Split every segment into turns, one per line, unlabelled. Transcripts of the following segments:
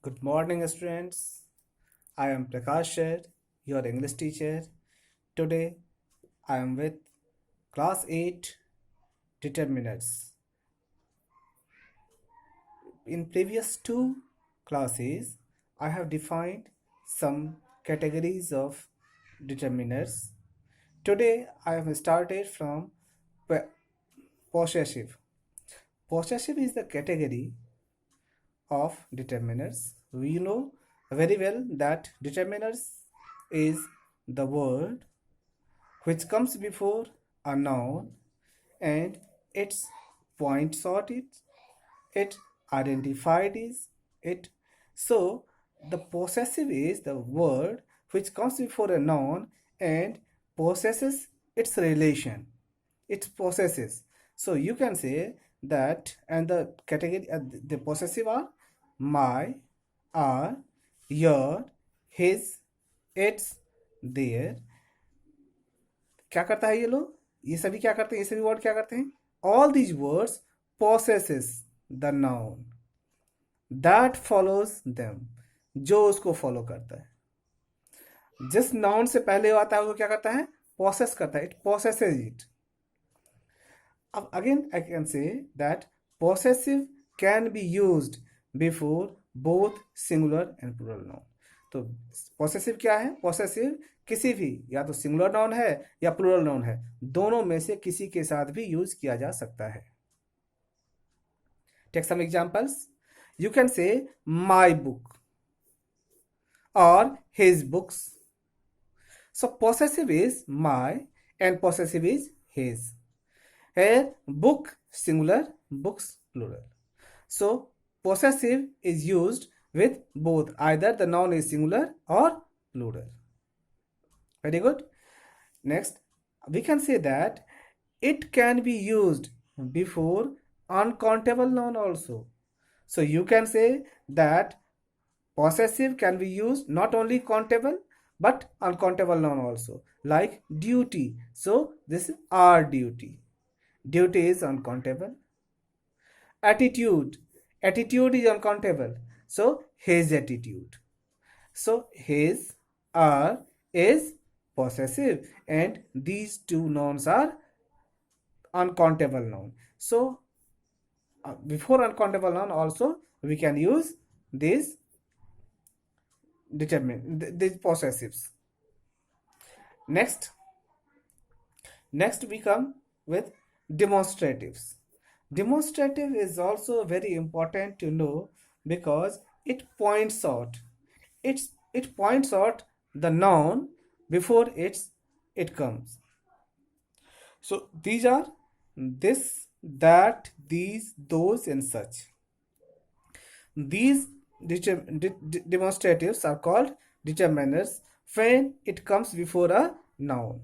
Good morning, students. I am Prakash Sher, your English teacher. Today, I am with Class 8 Determinants. In previous two classes, I have defined some categories of determinants. Today, I have started from possessive. Possessive is the category of determinants. We know very well that determinants is the word which comes before a noun and its points out it identified is it. So the possessive is the word which comes before a noun and possesses its relation. It possesses. So you can say that, and the category the possessive are my, our, your, his, its, their. क्या करता है ये लोग? ये सभी क्या करते हैं? ये सभी वर्ड क्या करते हैं? All these words possesses the noun that follows them, जो उसको फॉलो करता है। जिस नाउन से पहले आता है वो क्या करता है? पोसेस करता है। It possesses it. अब again I can say that possessive can be used before both singular and plural noun. तो पोसेसिव क्या है? पोसेसिव किसी भी, या तो सिंगुलर नाउन है या प्लूरल नाउन है, दोनों में से किसी के साथ भी यूज किया जा सकता है। Take some examples. You can say my book और his books. So possessive is my and possessive is his. Here, book singular, books plural. So possessive is used with both. Either the noun is singular or plural. Very good. Next, we can say that it can be used before uncountable noun also. So you can say that possessive can be used not only countable but uncountable noun also, like duty. So this is our duty. Duty is uncountable. Attitude. Attitude is uncountable. So his attitude. So his, our is possessive, and these two nouns are uncountable noun. So before uncountable noun also we can use these these possessives. Next we come with demonstratives. Demonstrative is also very important to know because it points out it points out the noun before it comes. So these are this, that, these, those, and such. These demonstratives are called determiners when it comes before a noun.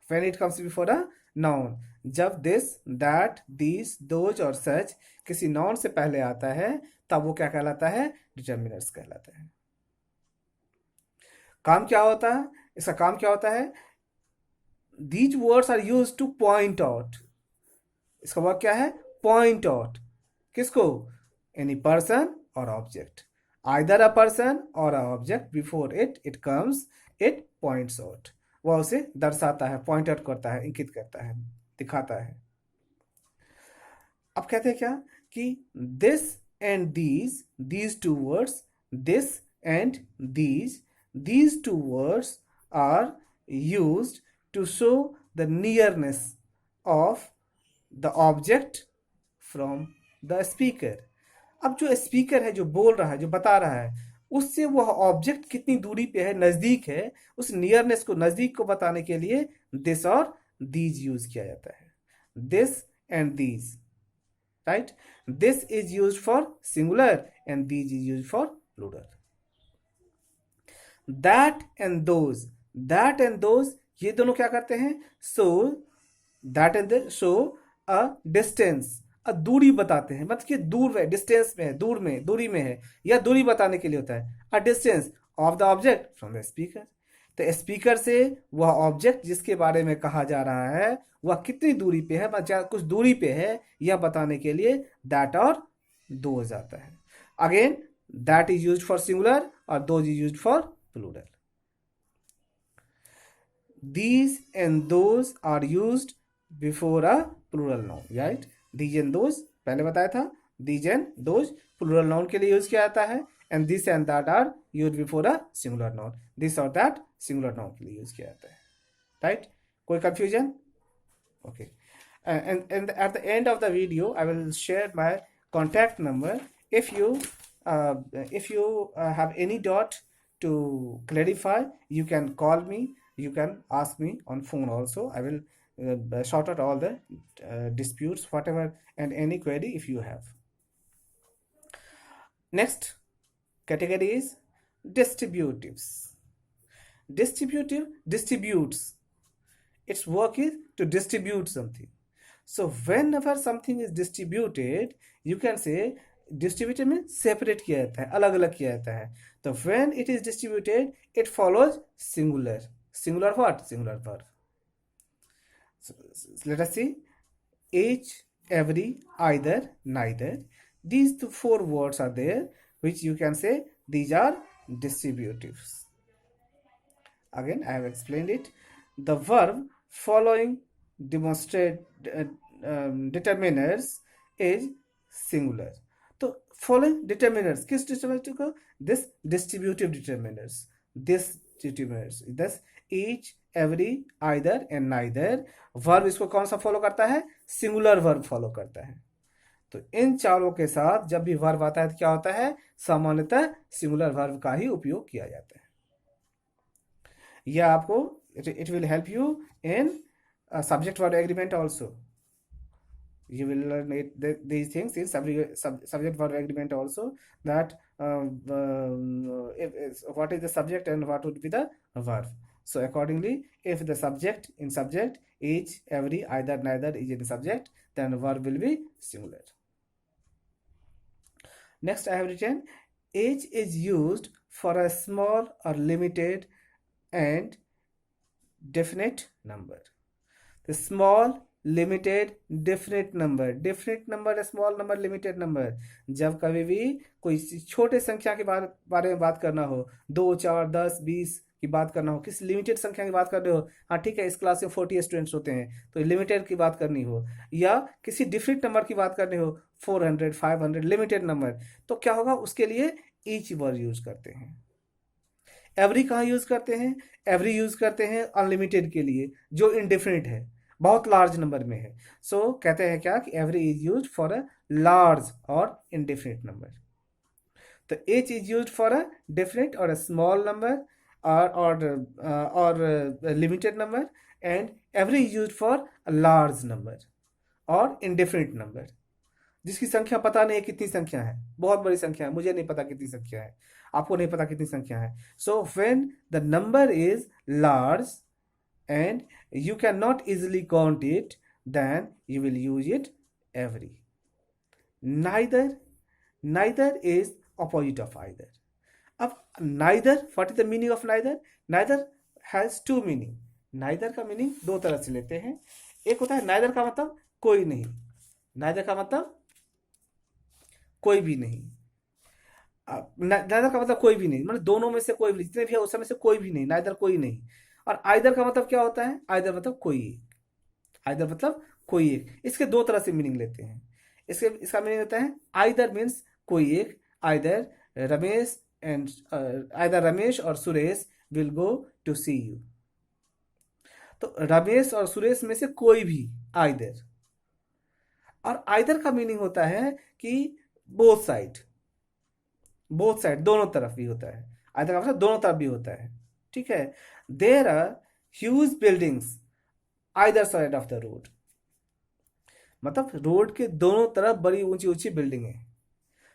When it comes before a noun, जब this, that, these, those और such किसी noun से पहले आता है तब वो क्या कहलाता है? डिटर्मिनर्स कहलाता है। काम क्या होता है इसका? काम क्या होता है? These words are used to point out. इसका वर्क क्या है? Point out. किसको? Any person or object. Either a person or a object, before it comes, it points out. वह उसे दर्शाता है, पॉइंट आउट करता है, इंकित करता है, दिखाता है। अब कहते हैं क्या कि this and these two words, this and these two words are used to show the nearness of the object from the speaker. अब जो स्पीकर है, जो बोल रहा है, जो बता रहा है, उससे वह ऑब्जेक्ट कितनी दूरी पे है, नजदीक है, उस नियरनेस को, नजदीक को बताने के लिए दिस और दीज यूज किया जाता है। This and these, right? This is used for singular and these is used for plural. That and those ये दोनों क्या करते हैं? So that and show a distance, दूरी बताते हैं, मतलब कि दूर है, डिस्टेंस में है, दूरी में है, या दूरी बताने के लिए होता है। A distance of the object from the speaker. तो स्पीकर से वह ऑब्जेक्ट जिसके बारे में कहा जा रहा है वह कितनी दूरी पे है, मतलब कुछ दूरी पे है, यह बताने के लिए दैट और दो हो जाता है। Again that is used for singular or those is used for plural. These and those are used before a plural noun, right? These and those पहले बताया था, these and those plural noun के लिए यूज किया जाता है, and this and that are used before a singular noun. This or that singular noun के लिए यूज किया जाता है, right? कोई confusion? Okay. And at the end of the video, I will share my contact number. If you have any doubt to clarify, you can call me. You can ask me on phone also. I will sort out all the disputes, whatever, and any query if you have. Next category is distributives. Distributive distributes. Its work is to distribute something. So whenever something is distributed, you can say distributed means separate किया जाता है, अलग अलग किया जाता है. तो when it is distributed, it follows singular. Singular what? Singular verb. So let us see. Each, every, either, neither. These four words are there, which you can say these are distributives. Again, I have explained it. The verb following demonstrate determiners is singular. तो following determiners किस determiner को? This distributive determiners. This determiners. Thus each, every, either and neither. verb इसको कौन सा follow करता है? Singular verb follow करता है. तो इन चारों के साथ जब भी verb आता है तो क्या होता है? सामान्यतः singular verb का ही उपयोग किया जाता है. यह आपको it will help you in subject verb agreement also. You will learn these things in subject verb agreement also, that what is the subject and what would be the verb. So accordingly, if the subject in subject, each, every, either, neither is in subject, then the verb will be singular. Next I have written, each is used for a small or limited and definite number. The small, limited, definite number. Definite number, small number, limited number. जब कभी भी कोई छोटे संख्या के बारे में बात करना हो, 2, 4, 10, 20 की बात करना हो, किसी लिमिटेड संख्या की बात कर रहे हो, हाँ ठीक है, इस क्लास में 40 स्टूडेंट्स होते हैं तो लिमिटेड की बात करनी हो, या किसी डिफरेंट नंबर की बात करनी हो, 400, 500, लिमिटेड नंबर, तो क्या होगा? उसके लिए ईच वर्ड यूज करते हैं. एवरी कहाँ यूज करते हैं? एवरी यूज करते हैं अनलिमिटेड के लिए, जो इनडिफरेंट है, बहुत लार्ज नंबर में है. सो कहते हैं क्या कि every is use for a large और इनडिफरेंट नंबर. तो H is use for a different और अ स्मॉल नंबर और limited number, and every is use for a large number और इनडिफरेंट नंबर, जिसकी संख्या पता नहीं है कितनी संख्या है, बहुत बड़ी संख्या है, मुझे नहीं पता कितनी संख्या है, आपको नहीं पता कितनी संख्या है. So when the number is large and you cannot easily count it, then you will use it every. Neither is opposite of either. अब neither, what is the meaning of neither? Neither has two meaning. neither का meaning दो तरह से लेते हैं. एक होता है neither का मतलब कोई नहीं. neither का मतलब कोई भी नहीं. neither का मतलब कोई भी नहीं, मतलब दोनों में से कोई भी, जितने भी है उस समय से कोई भी नहीं, neither कोई नहीं. और आइदर का मतलब क्या होता है? आइदर मतलब कोई एक. आइदर मतलब कोई एक. इसके दो तरह से मीनिंग लेते हैं. इसका मीनिंग होता है आइदर मीन्स कोई एक. आइदर रमेश और Suresh will go to see you. तो रमेश और सुरेश में से कोई भी, आइदर. और आइदर का मीनिंग होता है कि बोथ साइड, दोनों तरफ भी होता है. आइदर का मतलब दोनों तरफ भी होता है. ठीक है. There are huge buildings either side of the road. मतलब रोड के दोनों तरफ बड़ी ऊंची ऊंची बिल्डिंग है.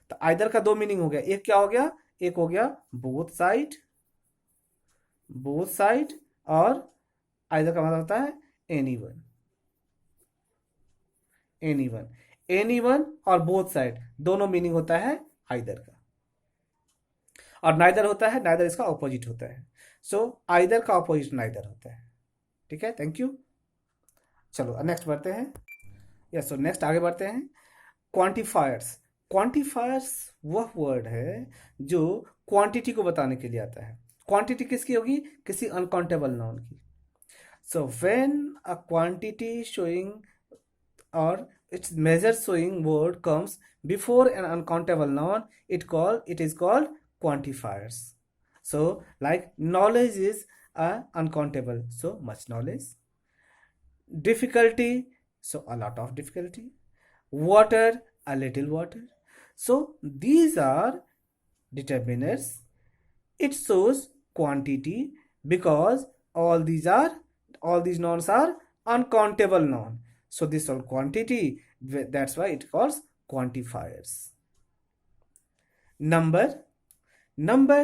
तो आइदर का दो मीनिंग हो गया. एक क्या हो गया? एक हो गया बोथ साइड, और आइदर का मतलब होता है एनीवन. एनीवन और बोथ साइड दोनों मीनिंग होता है आइदर का. और नाइदर होता है, नाइदर इसका ऑपोजिट होता है. सो आइदर का ऑपोजिट नाइदर होता है. ठीक है, थैंक यू. चलो नेक्स्ट बढ़ते हैं. यस, सो नेक्स्ट आगे बढ़ते हैं. क्वांटिफायर्स. क्वांटिफायर्स वह वर्ड है जो क्वांटिटी को बताने के लिए आता है। क्वांटिटी किसकी होगी? किसी अनकाउंटेबल नाउन की। So when a quantity showing or its measure showing word comes before an uncountable noun, it is called quantifiers. So like knowledge is uncountable, so much knowledge. Difficulty, so a lot of difficulty. Water, a little water. So these are determiners. It shows quantity because all these nouns are uncountable noun. So this all quantity, that's why it calls quantifiers. Number, number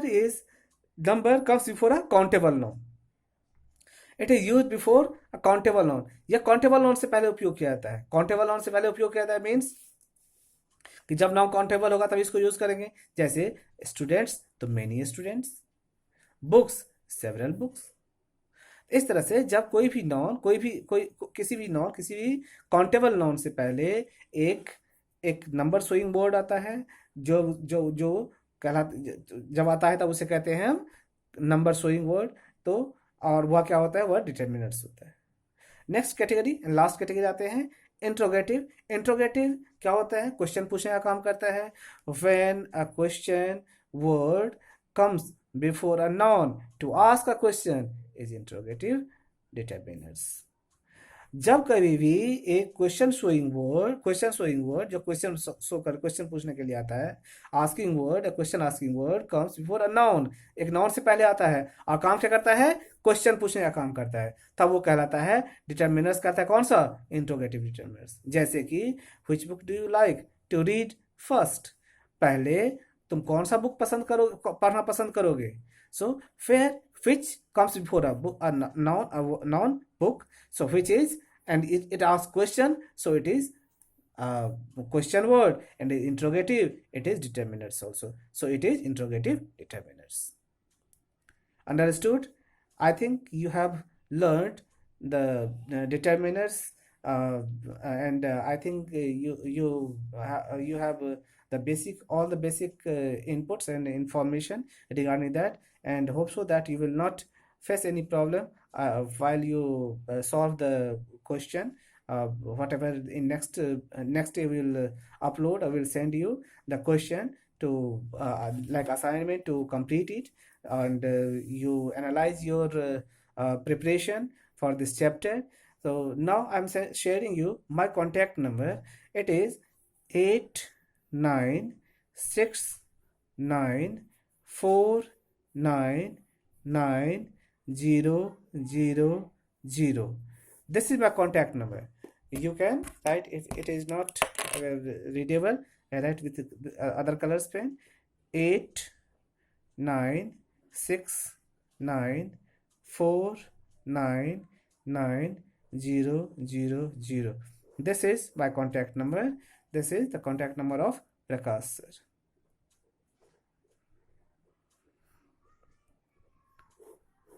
comes before a countable noun. It is use before a countable noun. यह countable noun से पहले उपयोग किया जाता है। Countable noun से पहले उपयोग किया जाता है मीन्स कि जब नाउन काउंटेबल होगा तब इसको यूज करेंगे। जैसे स्टूडेंट्स तो many students, books several books. इस तरह से जब कोई भी नाउन किसी भी काउंटेबल नाउन से पहले एक नंबर शोइंग वर्ड आता है जो जो जो जब आता है तब उसे कहते हैं हम नंबर शोइंग वर्ड। तो और वह क्या होता है? वह डिटर्मिनर्स होता है। नेक्स्ट कैटेगरी, लास्ट कैटेगरी आते हैं इंट्रोगेटिव। इंट्रोगेटिव क्या होता है? क्वेश्चन पूछने का काम करता है। When a question word comes before a noun to ask a question is interrogative determiners. जब कभी भी एक क्वेश्चन शोइंग वर्ड जो क्वेश्चन शो कर क्वेश्चन पूछने के लिए आता है, asking word, question asking word comes before a noun, एक नाउन से पहले आता है और काम क्या करता है? क्वेश्चन पूछने का काम करता है, तब वो कहलाता है डिटर्मिनर्स। कहता है कौन सा? Interrogative determiners. जैसे कि which book do you like to read first, पहले तुम कौन सा बुक पढ़ना पसंद करोगे। सो फिर which comes before a book, a noun book, so which is, and it asks question, so it is question word, and interrogative, it is determiners also, so it is interrogative determiners. Understood? I think you have learned the determiners, and I think you have the basic all the basic inputs and information regarding that, and hope so that you will not face any problem while you solve the question. Whatever in next day we will upload, I will send you the question to like assignment to complete it, and you analyze your preparation for this chapter. So now I'm sharing you my contact number. It is 8969499000. This is my contact number. You can write it is not readable. I write with other colors pen. 8969499000. This is my contact number. This is the contact number of Prakash sir.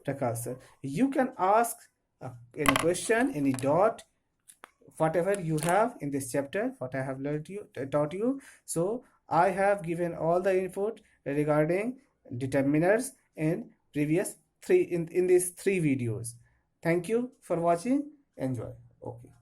Prakash sir, you can ask any question, any doubt, whatever you have in this chapter, what I have taught you. So I have given all the input regarding determiners in previous in these 3 videos. Thank you for watching. Enjoy. Okay.